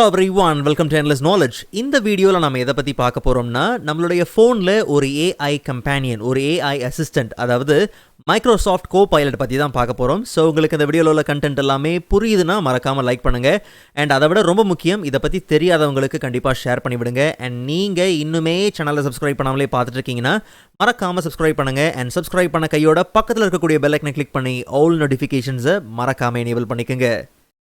Hello everyone, welcome to Endless Knowledge. இந்த வீடியோல நாம எதை பத்தி பார்க்க போறோம்னா நம்மளுடைய போன்ல ஒரு AI companion, ஒரு AI assistant, அதாவது Microsoft Copilot பத்தி தான் பார்க்க போறோம். சோ உங்களுக்கு இந்த வீடியோல உள்ள கண்டென்ட் எல்லாமே புரியுதுனா மறக்காம லைக் பண்ணுங்க. அண்ட் அதை விட ரொம்ப முக்கியம், இத பத்தி தெரியாதவங்களுக்கு கண்டிப்பா ஷேர் பண்ணி விடுங்க. அண்ட் நீங்க இன்னுமே சேனலை சப்ஸ்கிரைப் பண்ணாமலே பார்த்துட்டு இருக்கீங்கன்னா மறக்காம சப்ஸ்கிரைப் பண்ணுங்க. அண்ட் சப்ஸ்கிரைப் பண்ண கையோட பக்கத்துல இருக்கக்கூடிய பெல் ஐக்கனை கிளிக் பண்ணி ஆல் நோட்டிஃபிகேஷன்ஸை மறக்காம எனேபிள் பண்ணிக்கங்க.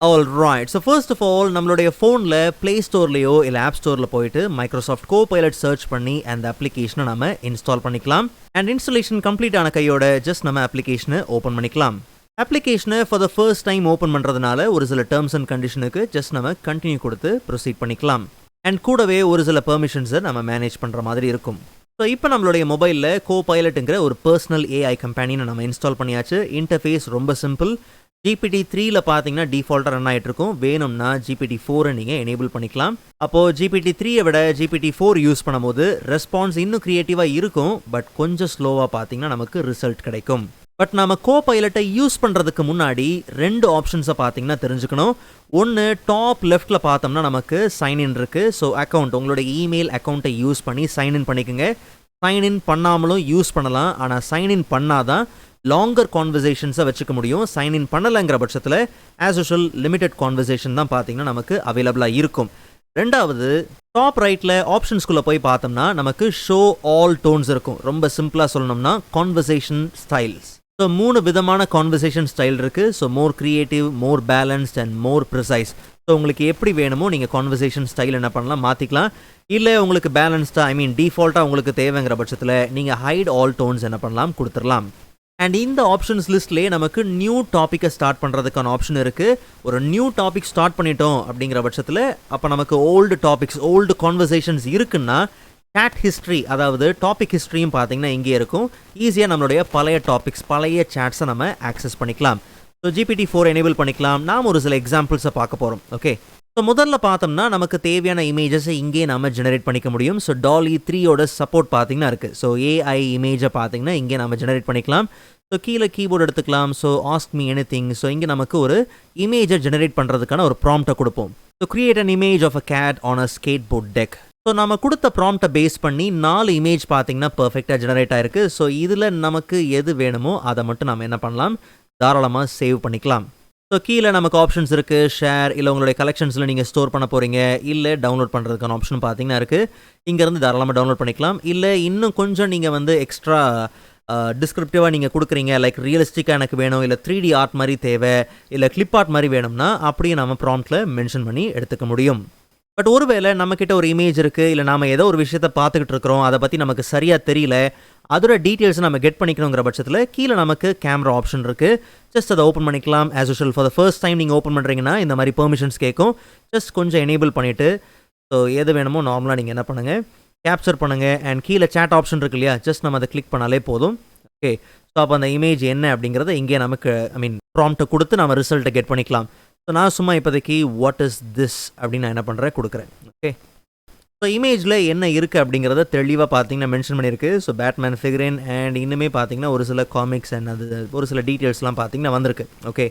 Alright, so first of all, நம்மளுடைய ஃபோனில் ப்ளே ஸ்டோர்லையோ இல்லை ஆப் ஸ்டோரில் போயிட்டு மைக்ரோசாஃப்ட் கோபைலட் சர்ச் பண்ணி அந்த அப்ளிகேஷனை நம்ம இன்ஸ்டால் பண்ணிக்கலாம். அண்ட் இன்ஸ்டாலேஷன் கம்ப்ளீட் ஆன கையோட ஜஸ்ட் நம்ம அப்ளிகேஷனை ஓப்பன் பண்ணிக்கலாம். அப்ளிகேஷனை for the first time open பண்ணுறதுனால ஒரு சில டேர்ம்ஸ் அண்ட் கண்டிஷனுக்கு ஜஸ்ட் நம்ம கண்டினியூ கொடுத்து ப்ரொசீட் பண்ணிக்கலாம். அண்ட் கூடவே ஒரு சில பெர்மிஷன்ஸை நம்ம மேனேஜ் பண்ணுற மாதிரி இருக்கும். ஸோ இப்போ நம்மளுடைய மொபைலில் கோபைலட்டுங்கிற ஒரு பர்சனல் AI கம்பெனியை நம்ம இன்ஸ்டால் பண்ணியாச்சு. இன்டர்ஃபேஸ் ரொம்ப சிம்பிள். GPT-3ல பார்த்தீங்கன்னா டிஃபால்ட்டாக ரன் ஆகிட்டு இருக்கும். வேணும்னா GPT-4 நீங்கள் எனேபிள் பண்ணிக்கலாம். அப்போது GPT-3யை விட GPT-4 யூஸ் பண்ணும்போது ரெஸ்பான்ஸ் இன்னும் க்ரியேட்டிவாக இருக்கும். பட் கொஞ்சம் ஸ்லோவாக பார்த்தீங்கன்னா நமக்கு ரிசல்ட் கிடைக்கும். பட் நம்ம கோபைலட்டை யூஸ் பண்ணுறதுக்கு முன்னாடி ரெண்டு ஆப்ஷன்ஸை பார்த்தீங்கன்னா தெரிஞ்சுக்கணும். ஒன்று டாப் லெஃப்ட்டில் பார்த்தோம்னா நமக்கு சைன்இன் இருக்குது. ஸோ அக்கௌண்ட், உங்களோட இமெயில் அக்கௌண்ட்டை யூஸ் பண்ணி சைன்இன் பண்ணிக்கோங்க. சைன்இன் பண்ணாமலும் யூஸ் பண்ணலாம். ஆனால் சைன்இன் பண்ணாதான் லாங்கர் கான்வர்சேஷன்ஸை வச்சுக்க முடியும். சைன்இன் பண்ணலைங்கிற பட்சத்தில் ஆஸ் யூஷுவல் லிமிடெட் கான்வர்சேஷன் தான் பார்த்தீங்கன்னா நமக்கு அவைலபிளாக இருக்கும். ரெண்டாவது, டாப் ரைட்டில் ஆப்ஷன்ஸ்குள்ளே போய் பார்த்தோம்னா நமக்கு ஷோ ஆல் டோன்ஸ் இருக்கும். ரொம்ப சிம்பிளாக சொல்லணும்னா கான்வர்சேஷன் ஸ்டைல்ஸ். ஸோ 3 விதமான கான்வர்சேஷன் ஸ்டைல் இருக்குது. So more creative, more balanced and more precise. So உங்களுக்கு எப்படி வேணுமோ நீங்கள் கான்வர்சேஷன் ஸ்டைல் என்ன பண்ணலாம், மாற்றிக்கலாம். இல்லை உங்களுக்கு பேலன்ஸ்டாக டிஃபால்ட்டாக உங்களுக்கு தேவைங்கிற பட்சத்தில் நீங்கள் ஹைட் ஆல் டோன்ஸ் என்ன பண்ணலாம், கொடுத்துடலாம். அண்ட் இந்த ஆப்ஷன்ஸ் லிஸ்ட்லேயே நமக்கு நியூ டாப்பிக்கை ஸ்டார்ட் பண்ணுறதுக்கான ஆப்ஷன் இருக்குது. ஒரு நியூ டாபிக் ஸ்டார்ட் பண்ணிட்டோம் அப்படிங்கிற பட்சத்தில் அப்போ நமக்கு ஓல்டு டாபிக்ஸ், ஓல்டு கான்வர்சேஷன்ஸ் இருக்குன்னா சாட் ஹிஸ்ட்ரி, அதாவது டாபிக் ஹிஸ்ட்ரியும் பார்த்தீங்கன்னா இங்கே இருக்கும். ஈஸியாக நம்மளுடைய பழைய டாபிக்ஸ், பழைய சாட்ஸை நம்ம ஆக்சஸ் பண்ணிக்கலாம். ஸோ GPT-4 எனேபிள் பண்ணிக்கலாம். நாம் ஒரு சில எக்ஸாம்பிள்ஸை பார்க்க போகிறோம். ஓகே, ஸோ முதல்ல பார்த்தோம்னா நமக்கு தேவையான இமேஜஸை இங்கே நம்ம ஜெனரேட் பண்ணிக்க முடியும். ஸோ DALL-E 3யோட சப்போர்ட் பார்த்தீங்கன்னா இருக்குது. ஸோ AI இமேஜை பார்த்தீங்கன்னா இங்கே நம்ம ஜெனரேட் பண்ணிக்கலாம். ஸோ கீழே கீபோர்டு எடுத்துக்கலாம். So ask me anything. So இங்கே நமக்கு ஒரு இமேஜை ஜெனரேட் பண்ணுறதுக்கான ஒரு ப்ராம்ப்டை கொடுப்போம். So create an image of a cat on a skateboard deck. So நம்ம கொடுத்த ப்ராம்ப்டை பேஸ் பண்ணி 4 இமேஜ் பார்த்தீங்கன்னா பர்ஃபெக்டாக ஜெனரேட் ஆயிருக்கு. ஸோ இதில் நமக்கு எது வேணுமோ அதை மட்டும் நம்ம என்ன பண்ணலாம், தாராளமாக சேவ் பண்ணிக்கலாம். ஸோ கீழே நமக்கு ஆப்ஷன்ஸ் இருக்குது. ஷேர், இல்லை உங்களுடைய கலெக்ஷன்ஸில் நீங்கள் ஸ்டோர் பண்ண போகிறீங்க, இல்லை டவுன்லோட் பண்ணுறதுக்கான ஆப்ஷன் பார்த்தீங்கன்னா இருக்குது. இங்கேருந்து தாராளமாக டவுன்லோட் பண்ணிக்கலாம். இல்லை இன்னும் கொஞ்சம் நீங்கள் எக்ஸ்ட்ரா டிஸ்கிரிப்டிவாக நீங்கள் கொடுக்குறீங்க, லைக் ரியலிஸ்டிக்காக எனக்கு வேணும், இல்லை 3D ஆர்ட் மாதிரி தேவை, இல்லை கிளிப் ஆர்ட் மாதிரி வேணும்னா அப்படியே நம்ம ப்ராம்ப்டில் மென்ஷன் பண்ணி எடுத்துக்க முடியும். பட் ஒருவேளை நம்மக்கிட்ட ஒரு இமேஜ் இருக்குது, இல்லை நாம் ஏதோ ஒரு விஷயத்தை பார்த்துக்கிட்டு இருக்கிறோம், அதை பற்றி நமக்கு சரியாக தெரியல, அதோட டீட்டெயில்ஸை நம்ம கெட் பண்ணிக்கணுங்கிற பட்சத்தில் கீழே நமக்கு கேமரா ஆப்ஷன் இருக்குது. ஜஸ்ட் அதை ஓப்பன் பண்ணிக்கலாம். As usual for the first time நீங்கள் ஓப்பன் பண்ணுறீங்கன்னா இந்த மாதிரி பெர்மிஷன்ஸ் கேட்கும். ஜஸ்ட் கொஞ்சம் எனேபிள் பண்ணிவிட்டு ஸோ எது வேணுமோ நார்மலாக நீங்கள் என்ன பண்ணுங்கள், கேப்சர் பண்ணுங்கள். அண்ட் கீழே சேட் ஆப்ஷன் இருக்கு இல்லையா, ஜஸ்ட் நம்ம அதை கிளிக் பண்ணாலே போதும். ஓகே, ஸோ அப்போ அந்த இமேஜ் என்ன அப்படிங்கிறத இங்கே நமக்கு ப்ராம்ப்டை கொடுத்து நம்ம ரிசல்ட்டை கெட் பண்ணிக்கலாம். ஸோ நான் சும்மா இப்போதைக்கு வாட் இஸ் திஸ் அப்படின்னு நான் என்ன பண்ணுறேன், கொடுக்குறேன். ஓகே, ஸோ இமேஜில் என்ன இருக்குது அப்படிங்கிறத தெளிவாக பார்த்தீங்கன்னா மென்ஷன் பண்ணியிருக்கு. ஸோ பேட்மேன் ஃபிகரின் அண்ட் இன்னுமே பார்த்தீங்கன்னா ஒரு சில காமிக்ஸ் அண்ட் அது ஒரு சில டீட்டெயில்ஸ்லாம் பார்த்தீங்கன்னா வந்திருக்கு. ஓகே,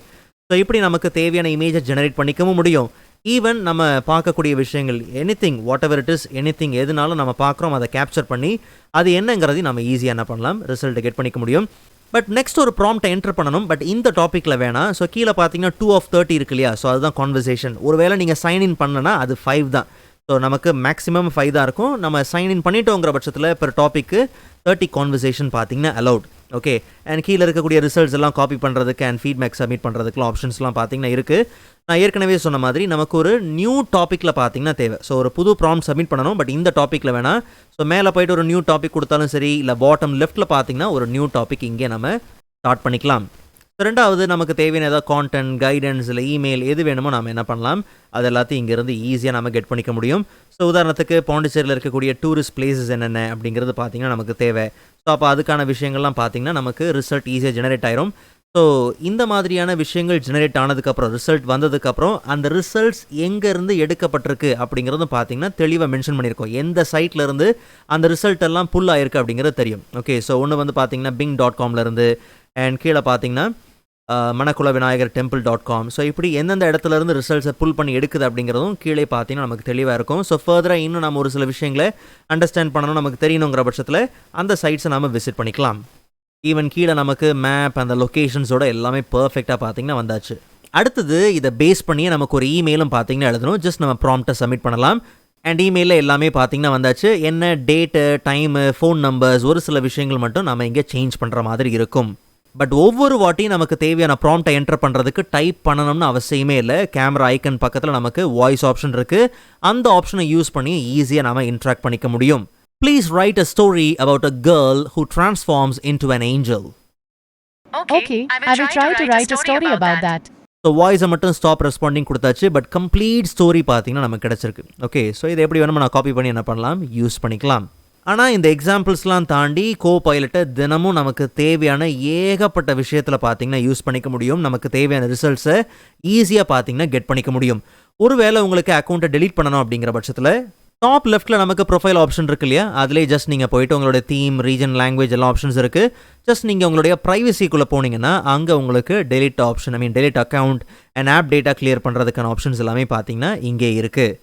ஸோ இப்படி நமக்கு தேவையான இமேஜை ஜெனரேட் பண்ணிக்கவும் முடியும். ஈவன் நம்ம பார்க்கக்கூடிய விஷயங்கள் anything, what ever it is, anything எதுனாலும் நம்ம பார்க்குறோம், அதை கேப்சர் பண்ணி அது என்னங்கிறதையும் நம்ம ஈஸியாக என்ன பண்ணலாம், ரிசல்ட்டை கெட் பண்ணிக்க முடியும். பட் நெக்ஸ்ட் ஒரு ப்ராம்ப்டை என்டர் பண்ணணும். பட் இந்த டாப்பிக்கில் வேணாம். ஸோ கீழே பார்த்தீங்கன்னா 2 of 30 இருக்கு இல்லையா, ஸோ அதுதான் கான்வர்சேஷன். ஒருவேளை நீங்கள் சைன்இன் பண்ணனா அது 5 தான். ஸோ நமக்கு மேக்ஸிமம் 5 தான் இருக்கும். நம்ம சைன்இன் பண்ணிட்டோங்கிற பட்சத்தில் பெர் டாப்பிக்கு 30 கான்வர்சேஷன் பார்த்தீங்கன்னா அலவுட். ஓகே, அண்ட் கீழே இருக்கக்கூடிய ரிசல்ட்ஸ் எல்லாம் காப்பி பண்ணுறதுக்கு அண்ட் ஃபீட்பேக் சப்மிட் பண்ணுறதுக்குலாம் ஆப்ஷன்ஸ்லாம் பார்த்தீங்கன்னா இருக்குது. நான் ஏற்கனவே சொன்ன மாதிரி நமக்கு ஒரு நியூ டாப்பிக்கில் பார்த்தீங்கன்னா தேவை. ஸோ ஒரு புது ப்ராம்ப்ட் சப்மிட் பண்ணணும். பட் இந்த டாப்பிக்கில் வேணாம். ஸோ மேலே போய்ட்டு ஒரு நியூ டாபிக் கொடுத்தாலும் சரி, இல்லை பாட்டம் லெஃப்ட்டில் பார்த்தீங்கன்னா ஒரு நியூ டாபிக் இங்கே நம்ம ஸ்டார்ட் பண்ணிக்கலாம். ரெண்டாவது, நமக்கு தேவையான ஏதாவது கான்டென்ட், கைடன்ஸ், இல்லை இமெயில் எது வேணுமோ நம்ம என்ன பண்ணலாம், அது எல்லாத்தையும் இங்கேருந்து ஈஸியாக நம்ம கெட் பண்ணிக்க முடியும். ஸோ உதாரணத்துக்கு பாண்டிச்சேரியில் இருக்கக்கூடிய டூரிஸ்ட் பிளேசஸ் என்னென்ன அப்படிங்கிறது பார்த்தீங்கன்னா நமக்கு தேவை. ஸோ அப்போ அதுக்கான விஷயங்கள்லாம் பார்த்தீங்கன்னா நமக்கு ரிசல்ட் ஈஸியாக ஜெனரேட் ஆயிரும். ஸோ இந்த மாதிரியான விஷயங்கள் ஜெனரேட் ஆனதுக்கப்புறம், ரிசல்ட் வந்ததுக்கப்புறம் அந்த ரிசல்ட்ஸ் எங்கேருந்து எடுக்கப்பட்டிருக்கு அப்படிங்கிறதும் பார்த்தீங்கன்னா தெளிவாக மென்ஷன் பண்ணியிருக்கோம். எந்த சைட்லேருந்து அந்த ரிசல்ட் எல்லாம் புல் ஆயிருக்கு அப்படிங்கிறது தெரியும். ஓகே, ஸோ ஒன்று பார்த்தீங்கன்னா bing.comலேருந்து அண்ட் கீழே பார்த்தீங்கன்னா மணக்குள விநாயகர் temple.com. ஸோ இப்படி எந்தெந்த இடத்துல இருந்து ரிசல்ட்ஸை புல் பண்ணி எடுக்குது அப்படிங்கிறதும் கீழே பார்த்தீங்கன்னா நமக்கு தெளிவாக இருக்கும். ஸோ ஃபர்தராக இன்னும் நம்ம ஒரு சில விஷயங்களை அண்டர்ஸ்டாண்ட் பண்ணணும், நமக்கு தெரியணுங்கிற பட்சத்தில் அந்த சைட்ஸை நம்ம விசிட் பண்ணிக்கலாம். ஈவன் கீழே நமக்கு மேப் அந்த லொக்கேஷன்ஸோட எல்லாமே பர்ஃபெக்டாக பார்த்தீங்கன்னா வந்தாச்சு. அடுத்தது இதை பேஸ் பண்ணியே நமக்கு ஒரு இமெயிலும் பார்த்தீங்கன்னா எழுதணும். ஜஸ்ட் நம்ம ப்ராம்ப்டை சப்மிட் பண்ணலாம். அண்ட் இமெயிலில் எல்லாமே பார்த்தீங்கன்னா வந்தாச்சு. என்ன டேட்டு, டைமு, ஃபோன் நம்பர்ஸ், ஒரு சில விஷயங்கள் மட்டும் நம்ம இங்கே சேஞ்ச் பண்ணுற மாதிரி இருக்கும். பட் ஒவ்வொரு வாட்டியும் நமக்கு தேவையான ப்ராம்ப்டை என்டர் பண்ணுறதுக்கு டைப் பண்ணணும்னு அவசியமே இல்லை. கேமரா ஐக்கன் பக்கத்தில் நமக்கு வாய்ஸ் ஆப்ஷன் இருக்குது. அந்த ஆப்ஷனை யூஸ் பண்ணி ஈஸியாக நம்ம இன்ட்ராக்ட் பண்ணிக்க முடியும். Please write a story about a girl who transforms into an angel. Okay, I will try to write a story about that. So வாய்ஸை மட்டும் ஸ்டாப் ரெஸ்பாண்டிங் கொடுத்தாச்சு. பட் கம்ப்ளீட் ஸ்டோரி பார்த்தீங்கன்னா நமக்கு கிடச்சிருக்கு. ஓகே, ஸோ இதை எப்படி வேணுமோ நான் காப்பி பண்ணி என்ன பண்ணலாம், யூஸ் பண்ணிக்கலாம். ஆனால் இந்த எக்ஸாம்பிள்ஸ்லாம் தாண்டி கோபைலட்டை தினமும் நமக்கு தேவையான ஏகப்பட்ட விஷயத்தில் பார்த்தீங்கன்னா யூஸ் பண்ணிக்க முடியும். நமக்கு தேவையான ரிசல்ட்ஸை ஈஸியாக பார்த்தீங்கன்னா கெட் பண்ணிக்க முடியும். ஒருவேளை உங்களுக்கு அக்கௌண்ட்டை டெலீட் பண்ணணும் அப்படிங்கிற பட்சத்தில் டாப் லெஃப்ட்டில் நமக்கு ப்ரொஃபைல் ஆப்ஷன் இருக்கு இல்லையா, அதிலே ஜஸ்ட் நீங்கள் போய்ட்டு உங்களோட தீம், ரீஜன், லாங்குவேஜ் எல்லாம் ஆப்ஷன்ஸ் இருக்குது. ஜஸ்ட் நீங்கள் உங்களுடைய ப்ரைவசிக்குள்ளே போனீங்கன்னா அங்கே உங்களுக்கு delete option, delete account and app data clear பண்ணுறதுக்கான ஆப்ஷன்ஸ் எல்லாமே பார்த்தீங்கன்னா இங்கே இருக்குது.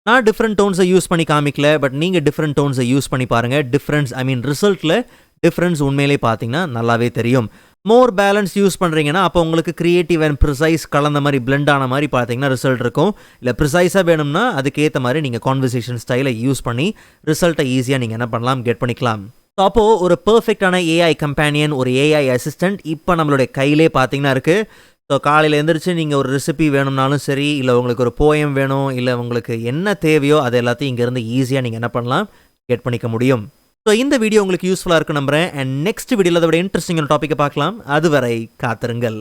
நான் டிஃப்ரெண்ட் டோன்ஸை யூஸ் பண்ணி காமிக்கல, பட் நீங்கள் டிஃப்ரெண்ட் டோன்ஸை யூஸ் பண்ணி பாருங்கள். டிஃப்ரென்ஸ் ரிசல்ட்டில் டிஃப்ரென்ஸ் உண்மையிலே பார்த்தீங்கன்னா நல்லாவே தெரியும். மோர் பேலன்ஸ் யூஸ் பண்ணுறீங்கன்னா அப்போ உங்களுக்கு க்ரியேட்டிவ் அண்ட் ப்ரிசைஸ் கலந்த மாதிரி பிளெண்ட் ஆன மாதிரி பார்த்தீங்கன்னா ரிசல்ட் இருக்கும். இல்லை ப்ரிசைஸாக வேணும்னா அதுக்கேற்ற மாதிரி நீங்கள் கான்வர்சேஷன் ஸ்டைலை யூஸ் பண்ணி ரிசல்ட்டை ஈஸியாக நீங்கள் என்ன பண்ணலாம், கெட் பண்ணிக்கலாம். ஸோ அப்போது ஒரு பர்ஃபெக்டான ஏஐ கம்பேனியன், ஒரு ஏஐ அசிஸ்டன்ட் இப்போ நம்மளுடைய கையிலே பார்த்தீங்கன்னா இருக்குது. ஸோ காலையில் எழுந்திரிச்சு நீங்கள் ஒரு ரெசிபி வேணும்னாலும் சரி, இல்லை உங்களுக்கு ஒரு போயம் வேணும், இல்லை உங்களுக்கு என்ன தேவையோ அது எல்லாத்தையும் இங்கேருந்து ஈஸியாக நீங்கள் என்ன பண்ணலாம், கெட் பண்ணிக்க முடியும். ஸோ இந்த வீடியோ உங்களுக்கு யூஸ்ஃபுல்லாக இருக்கு நம்புறேன். அண்ட் நெக்ஸ்ட் வீடியோவில் அதை விட இன்ட்ரெஸ்டிங்கான டாப்பிக்கை பார்க்கலாம். அதுவரை காத்திருங்கள்.